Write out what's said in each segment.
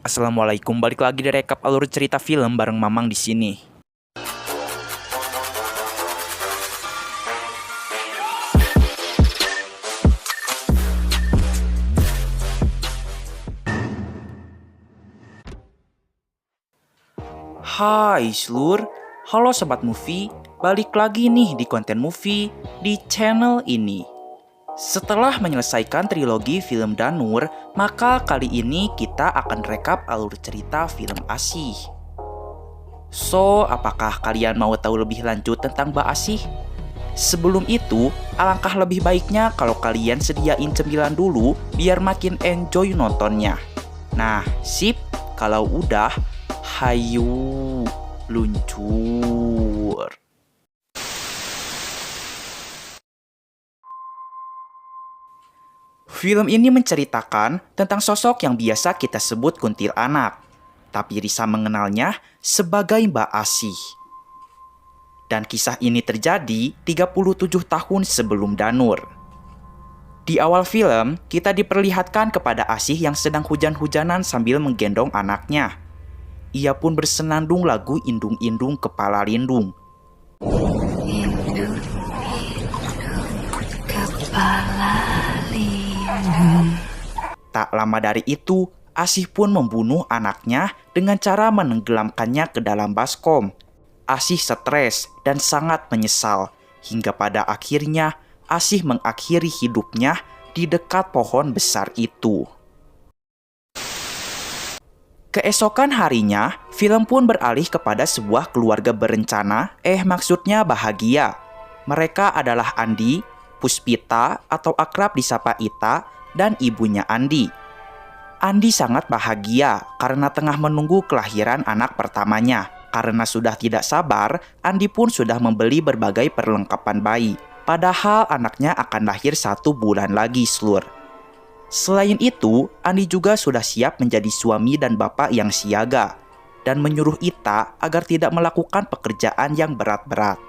Assalamualaikum, balik lagi di rekap alur cerita film bareng Mamang di sini. Hai seluruh, halo sobat movie, balik lagi nih di konten movie di channel ini. Setelah menyelesaikan trilogi film Danur, maka kali ini kita akan rekap alur cerita film Asih. So, apakah kalian mau tahu lebih lanjut tentang Mbak Asih? Sebelum itu, alangkah lebih baiknya kalau kalian sediain cemilan dulu biar makin enjoy nontonnya. Nah, sip, kalau udah, hayu, luncur. Film ini menceritakan tentang sosok yang biasa kita sebut kuntilanak, tapi Risa mengenalnya sebagai Mbak Asih. Dan kisah ini terjadi 37 tahun sebelum Danur. Di awal film, kita diperlihatkan kepada Asih yang sedang hujan-hujanan sambil menggendong anaknya. Ia pun bersenandung lagu Indung-Indung Kepala Lindung. Indung, kepala lindung. Tak lama dari itu, Asih pun membunuh anaknya dengan cara menenggelamkannya ke dalam baskom. Asih stres dan sangat menyesal, hingga pada akhirnya Asih mengakhiri hidupnya di dekat pohon besar itu. Keesokan harinya, film pun beralih kepada sebuah keluarga berencana, maksudnya bahagia. Mereka adalah Andi, Puspita atau akrab disapa Ita, dan ibunya Andi. Andi sangat bahagia karena tengah menunggu kelahiran anak pertamanya. Karena sudah tidak sabar, Andi pun sudah membeli berbagai perlengkapan bayi. Padahal anaknya akan lahir 1 bulan lagi, seluruh. Selain itu, Andi juga sudah siap menjadi suami dan bapak yang siaga, dan menyuruh Ita agar tidak melakukan pekerjaan yang berat-berat.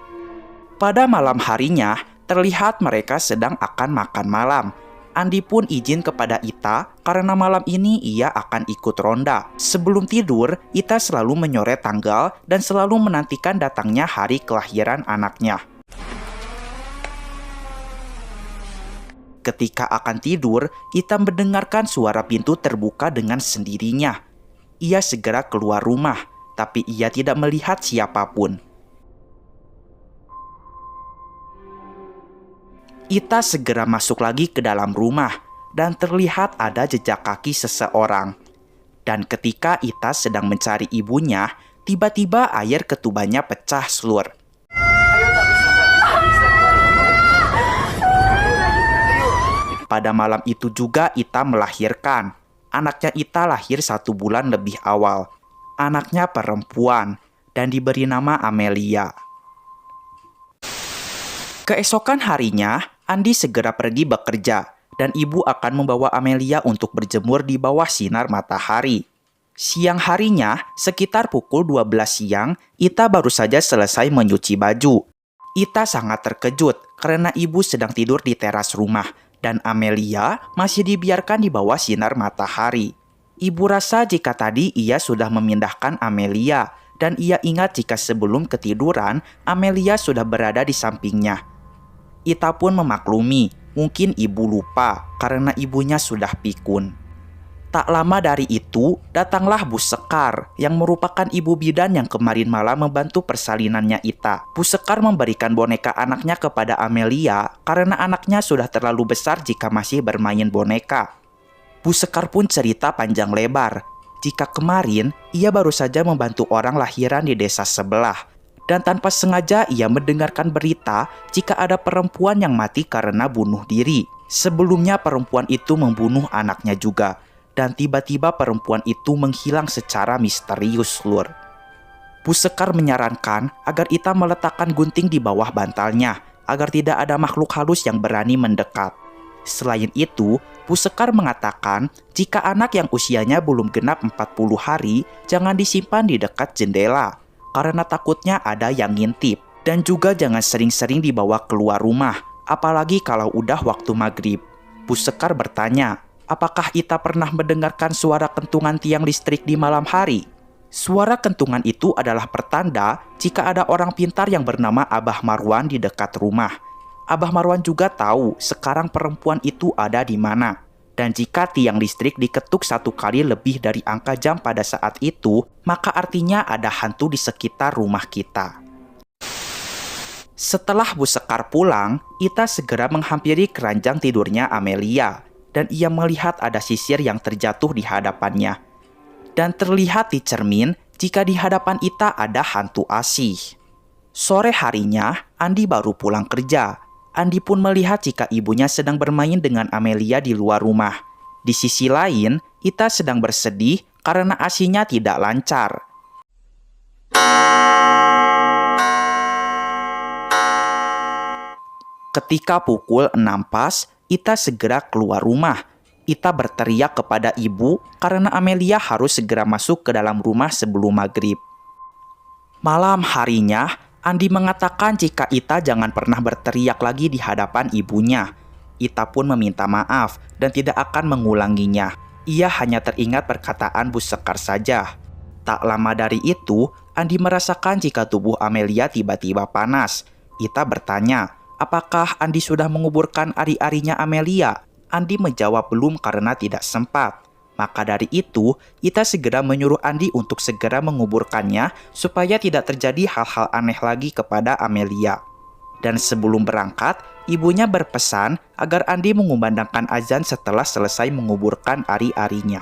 Pada malam harinya, terlihat mereka sedang akan makan malam. Andi pun izin kepada Ita karena malam ini ia akan ikut ronda. Sebelum tidur, Ita selalu menyoret tanggal dan selalu menantikan datangnya hari kelahiran anaknya. Ketika akan tidur, Ita mendengarkan suara pintu terbuka dengan sendirinya. Ia segera keluar rumah, tapi ia tidak melihat siapapun. Ita segera masuk lagi ke dalam rumah dan terlihat ada jejak kaki seseorang. Dan ketika Ita sedang mencari ibunya, tiba-tiba air ketubannya pecah, seluruh. Pada malam itu juga Ita melahirkan. Anaknya Ita lahir 1 bulan lebih awal. Anaknya perempuan dan diberi nama Amelia. Keesokan harinya, Andi segera pergi bekerja dan ibu akan membawa Amelia untuk berjemur di bawah sinar matahari. Siang harinya, sekitar pukul 12 siang, Ita baru saja selesai mencuci baju. Ita sangat terkejut karena ibu sedang tidur di teras rumah dan Amelia masih dibiarkan di bawah sinar matahari. Ibu rasa jika tadi ia sudah memindahkan Amelia dan ia ingat jika sebelum ketiduran, Amelia sudah berada di sampingnya. Ita pun memaklumi, mungkin ibu lupa karena ibunya sudah pikun. Tak lama dari itu, datanglah Bu Sekar yang merupakan ibu bidan yang kemarin malam membantu persalinannya Ita. Bu Sekar memberikan boneka anaknya kepada Amelia karena anaknya sudah terlalu besar jika masih bermain boneka. Bu Sekar pun cerita panjang lebar, jika kemarin ia baru saja membantu orang lahiran di desa sebelah. Dan tanpa sengaja ia mendengarkan berita jika ada perempuan yang mati karena bunuh diri. Sebelumnya perempuan itu membunuh anaknya juga. Dan tiba-tiba perempuan itu menghilang secara misterius, Lur. Bu Sekar menyarankan agar Ita meletakkan gunting di bawah bantalnya agar tidak ada makhluk halus yang berani mendekat. Selain itu, Bu Sekar mengatakan jika anak yang usianya belum genap 40 hari jangan disimpan di dekat jendela. Karena takutnya ada yang ngintip. Dan juga jangan sering-sering dibawa keluar rumah, apalagi kalau udah waktu maghrib. Bu Sekar bertanya, apakah Ita pernah mendengarkan suara kentungan tiang listrik di malam hari? Suara kentungan itu adalah pertanda jika ada orang pintar yang bernama Abah Marwan di dekat rumah. Abah Marwan juga tahu sekarang perempuan itu ada di mana. Dan jika tiang listrik diketuk 1 kali lebih dari angka jam pada saat itu, maka artinya ada hantu di sekitar rumah kita. Setelah Bu Sekar pulang, Ita segera menghampiri keranjang tidurnya Amelia. Dan ia melihat ada sisir yang terjatuh di hadapannya. Dan terlihat di cermin jika di hadapan Ita ada hantu asih. Sore harinya, Andi baru pulang kerja. Andi pun melihat jika ibunya sedang bermain dengan Amelia di luar rumah. Di sisi lain, Ita sedang bersedih karena ASINya tidak lancar. Ketika pukul 6 pas, Ita segera keluar rumah. Ita berteriak kepada ibu karena Amelia harus segera masuk ke dalam rumah sebelum maghrib. Malam harinya, Andi mengatakan jika Ita jangan pernah berteriak lagi di hadapan ibunya. Ita pun meminta maaf dan tidak akan mengulanginya. Ia hanya teringat perkataan Bu Sekar saja. Tak lama dari itu, Andi merasakan jika tubuh Amelia tiba-tiba panas. Ita bertanya, apakah Andi sudah menguburkan ari-arinya Amelia? Andi menjawab belum karena tidak sempat. Maka dari itu, Ita segera menyuruh Andi untuk segera menguburkannya supaya tidak terjadi hal-hal aneh lagi kepada Amelia. Dan sebelum berangkat, ibunya berpesan agar Andi mengumandangkan azan setelah selesai menguburkan ari-arinya.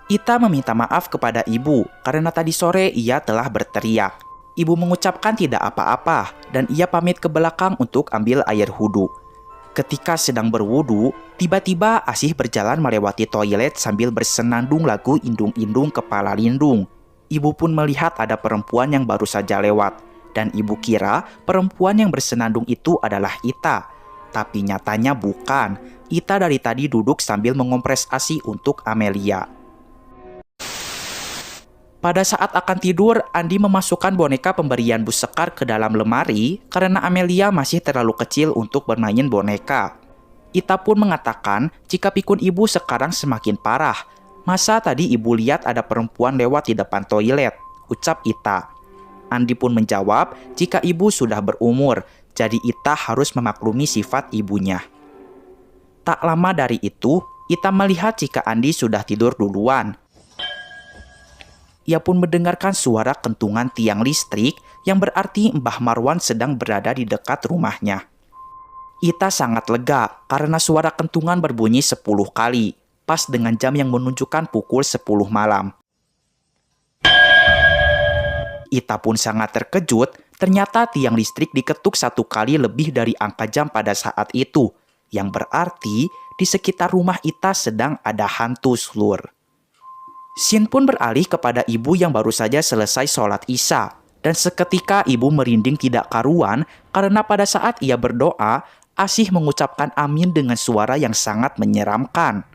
Ita meminta maaf kepada ibu karena tadi sore ia telah berteriak. Ibu mengucapkan tidak apa-apa dan ia pamit ke belakang untuk ambil air wudhu. Ketika sedang berwudhu, tiba-tiba Asih berjalan melewati toilet sambil bersenandung lagu Indung-Indung Kepala Lindung. Ibu pun melihat ada perempuan yang baru saja lewat dan ibu kira perempuan yang bersenandung itu adalah Ita. Tapi nyatanya bukan. Ita dari tadi duduk sambil mengompres ASI untuk Amelia. Pada saat akan tidur, Andi memasukkan boneka pemberian Bu Sekar ke dalam lemari karena Amelia masih terlalu kecil untuk bermain boneka. Ita pun mengatakan jika pikun ibu sekarang semakin parah. Masa tadi ibu lihat ada perempuan lewat di depan toilet, ucap Ita. Andi pun menjawab jika ibu sudah berumur, jadi Ita harus memaklumi sifat ibunya. Tak lama dari itu, Ita melihat jika Andi sudah tidur duluan. Ia pun mendengarkan suara kentungan tiang listrik yang berarti Mbah Marwan sedang berada di dekat rumahnya. Ita sangat lega karena suara kentungan berbunyi 10 kali, pas dengan jam yang menunjukkan pukul 10 malam. Ita pun sangat terkejut, ternyata tiang listrik diketuk 1 kali lebih dari angka jam pada saat itu, yang berarti di sekitar rumah Ita sedang ada hantu slur. Sin pun beralih kepada ibu yang baru saja selesai sholat Isya. Dan seketika ibu merinding tidak karuan karena pada saat ia berdoa, Asih mengucapkan amin dengan suara yang sangat menyeramkan.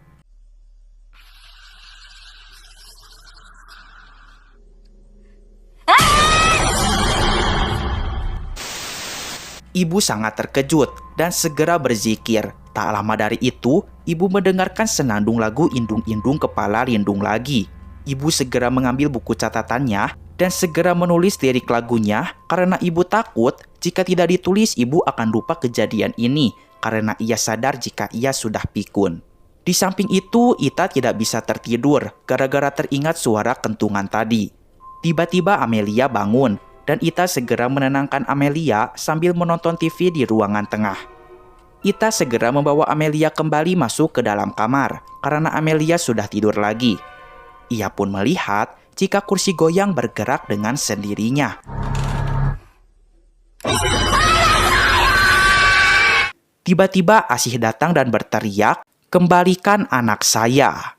Ibu sangat terkejut dan segera berzikir. Tak lama dari itu, ibu mendengarkan senandung lagu Indung-Indung Kepala Lindung lagi. Ibu segera mengambil buku catatannya dan segera menulis lirik lagunya karena ibu takut jika tidak ditulis ibu akan lupa kejadian ini karena ia sadar jika ia sudah pikun. Di samping itu, Ita tidak bisa tertidur gara-gara teringat suara kentungan tadi. Tiba-tiba Amelia bangun dan Ita segera menenangkan Amelia sambil menonton TV di ruangan tengah. Ita segera membawa Amelia kembali masuk ke dalam kamar karena Amelia sudah tidur lagi. Ia pun melihat jika kursi goyang bergerak dengan sendirinya. Tiba-tiba Asih datang dan berteriak, "Kembalikan anak saya."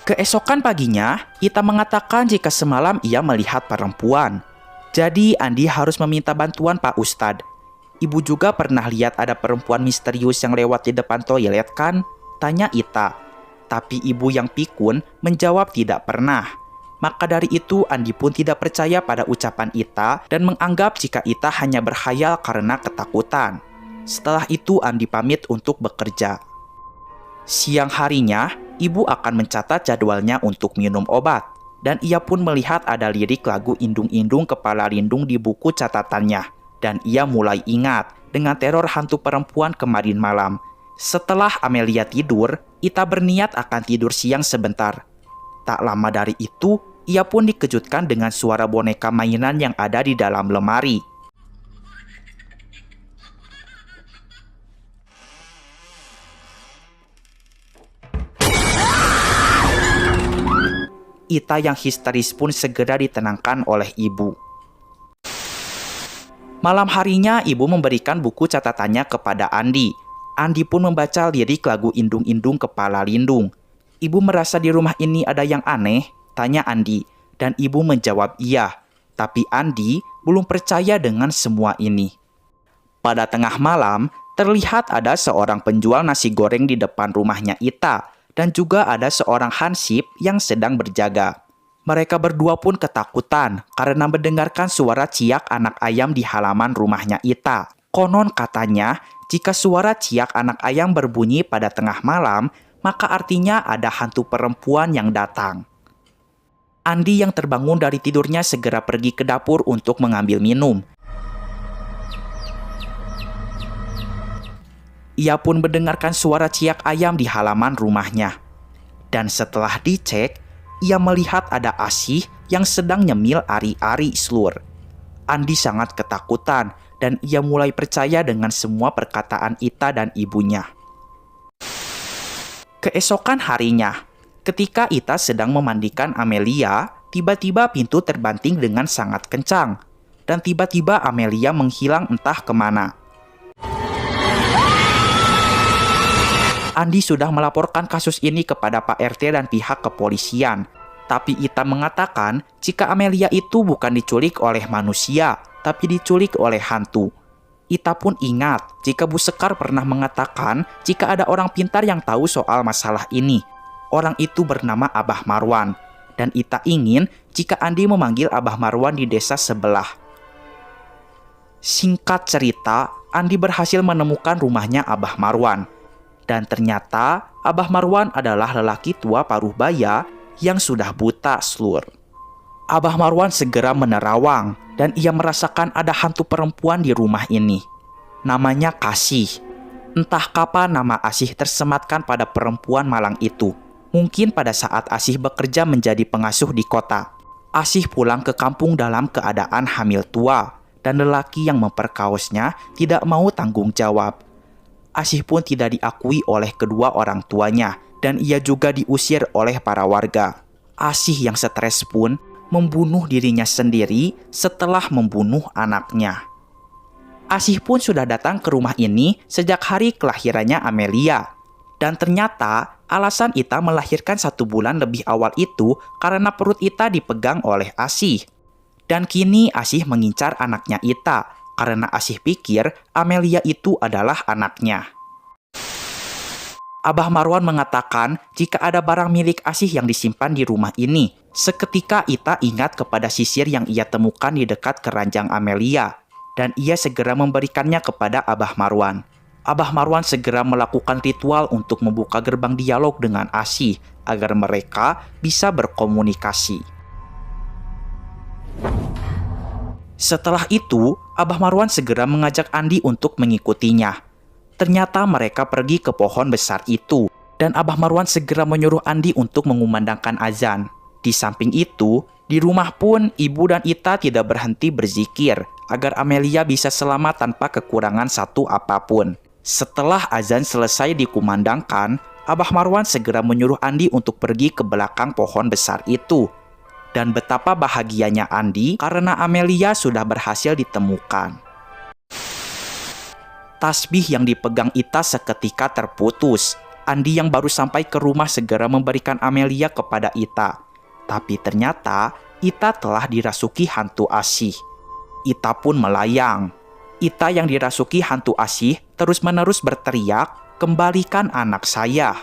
Keesokan paginya, Ita mengatakan jika semalam ia melihat perempuan. Jadi Andi harus meminta bantuan Pak Ustadz. Ibu juga pernah lihat ada perempuan misterius yang lewat di depan toilet kan? Tanya Ita. Tapi ibu yang pikun menjawab tidak pernah. Maka dari itu Andi pun tidak percaya pada ucapan Ita dan menganggap jika Ita hanya berkhayal karena ketakutan. Setelah itu Andi pamit untuk bekerja. Siang harinya, ibu akan mencatat jadwalnya untuk minum obat. Dan ia pun melihat ada lirik lagu Indung-Indung Kepala Lindung di buku catatannya. Dan ia mulai ingat dengan teror hantu perempuan kemarin malam. Setelah Amelia tidur, Ita berniat akan tidur siang sebentar. Tak lama dari itu, ia pun dikejutkan dengan suara boneka mainan yang ada di dalam lemari. Ita yang histeris pun segera ditenangkan oleh ibu. Malam harinya, ibu memberikan buku catatannya kepada Andi. Andi pun membaca lirik lagu Indung-Indung Kepala Lindung. Ibu merasa di rumah ini ada yang aneh, tanya Andi. Dan ibu menjawab iya. Tapi Andi belum percaya dengan semua ini. Pada tengah malam, terlihat ada seorang penjual nasi goreng di depan rumahnya Ita. Dan juga ada seorang hansip yang sedang berjaga. Mereka berdua pun ketakutan karena mendengarkan suara ciak anak ayam di halaman rumahnya Ita. Konon katanya, jika suara ciak anak ayam berbunyi pada tengah malam, maka artinya ada hantu perempuan yang datang. Andi yang terbangun dari tidurnya segera pergi ke dapur untuk mengambil minum. Ia pun mendengarkan suara ciak ayam di halaman rumahnya. Dan setelah dicek, ia melihat ada Asih yang sedang nyemil ari-ari slur. Andi sangat ketakutan dan ia mulai percaya dengan semua perkataan Ita dan ibunya. Keesokan harinya, ketika Ita sedang memandikan Amelia, tiba-tiba pintu terbanting dengan sangat kencang. Dan tiba-tiba Amelia menghilang entah kemana. Andi sudah melaporkan kasus ini kepada Pak RT dan pihak kepolisian. Tapi Ita mengatakan jika Amelia itu bukan diculik oleh manusia, tapi diculik oleh hantu. Ita pun ingat jika Bu Sekar pernah mengatakan jika ada orang pintar yang tahu soal masalah ini. Orang itu bernama Abah Marwan. Dan Ita ingin jika Andi memanggil Abah Marwan di desa sebelah. Singkat cerita, Andi berhasil menemukan rumahnya Abah Marwan. Dan ternyata Abah Marwan adalah lelaki tua paruh baya yang sudah buta slur. Abah Marwan segera menerawang dan ia merasakan ada hantu perempuan di rumah ini. Namanya Kasih. Entah kapan nama Asih tersematkan pada perempuan malang itu. Mungkin pada saat Asih bekerja menjadi pengasuh di kota. Asih pulang ke kampung dalam keadaan hamil tua dan lelaki yang memperkaosnya tidak mau tanggung jawab. Asih pun tidak diakui oleh kedua orang tuanya dan ia juga diusir oleh para warga. Asih yang stres pun membunuh dirinya sendiri setelah membunuh anaknya. Asih pun sudah datang ke rumah ini sejak hari kelahirannya Amelia. Dan ternyata alasan Ita melahirkan 1 bulan lebih awal itu karena perut Ita dipegang oleh Asih. Dan kini Asih mengincar anaknya Ita. Karena Asih pikir Amelia itu adalah anaknya. Abah Marwan mengatakan jika ada barang milik Asih yang disimpan di rumah ini. Seketika Ita ingat kepada sisir yang ia temukan di dekat keranjang Amelia. Dan ia segera memberikannya kepada Abah Marwan. Abah Marwan segera melakukan ritual untuk membuka gerbang dialog dengan Asih agar mereka bisa berkomunikasi. Setelah itu, Abah Marwan segera mengajak Andi untuk mengikutinya. Ternyata mereka pergi ke pohon besar itu, dan Abah Marwan segera menyuruh Andi untuk mengumandangkan azan. Di samping itu, di rumah pun ibu dan Ita tidak berhenti berzikir agar Amelia bisa selamat tanpa kekurangan satu apapun. Setelah azan selesai dikumandangkan, Abah Marwan segera menyuruh Andi untuk pergi ke belakang pohon besar itu. Dan betapa bahagianya Andi karena Amelia sudah berhasil ditemukan. Tasbih yang dipegang Ita seketika terputus. Andi yang baru sampai ke rumah segera memberikan Amelia kepada Ita. Tapi ternyata Ita telah dirasuki hantu Asih. Ita pun melayang. Ita yang dirasuki hantu Asih terus-menerus berteriak, "Kembalikan anak saya."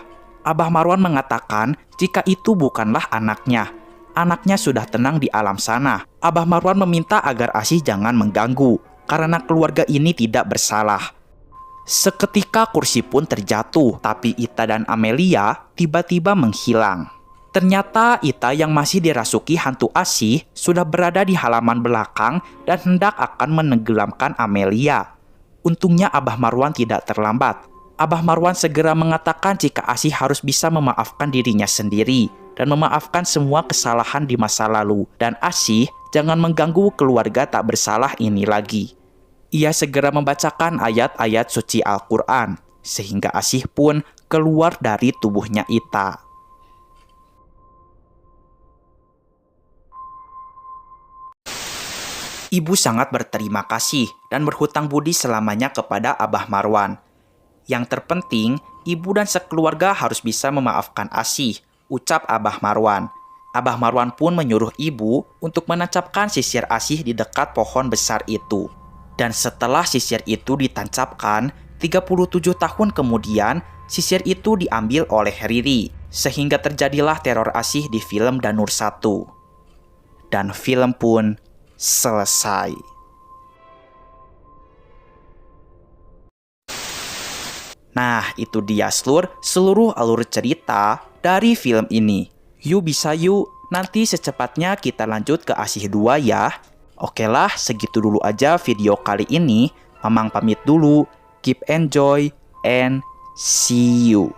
Abah Marwan mengatakan jika itu bukanlah anaknya. Anaknya sudah tenang di alam sana. Abah Marwan meminta agar Asih jangan mengganggu, karena keluarga ini tidak bersalah. Seketika kursi pun terjatuh, tapi Ita dan Amelia tiba-tiba menghilang. Ternyata Ita yang masih dirasuki hantu Asih sudah berada di halaman belakang dan hendak akan menenggelamkan Amelia. Untungnya Abah Marwan tidak terlambat. Abah Marwan segera mengatakan jika Asih harus bisa memaafkan dirinya sendiri dan memaafkan semua kesalahan di masa lalu, dan Asih jangan mengganggu keluarga tak bersalah ini lagi. Ia segera membacakan ayat-ayat suci Al-Quran, sehingga Asih pun keluar dari tubuhnya Ita. Ibu sangat berterima kasih dan berhutang budi selamanya kepada Abah Marwan. Yang terpenting, ibu dan sekeluarga harus bisa memaafkan Asih, ucap Abah Marwan. Abah Marwan pun menyuruh ibu untuk menancapkan sisir Asih di dekat pohon besar itu. Dan setelah sisir itu ditancapkan, 37 tahun kemudian, sisir itu diambil oleh Riri, sehingga terjadilah teror Asih di film Danur 1. Dan film pun selesai. Nah, itu dia seluruh alur cerita dari film ini. Yuk nanti secepatnya kita lanjut ke Asih 2 ya. Oke lah, segitu dulu aja video kali ini. Mamang pamit dulu. Keep enjoy and see you.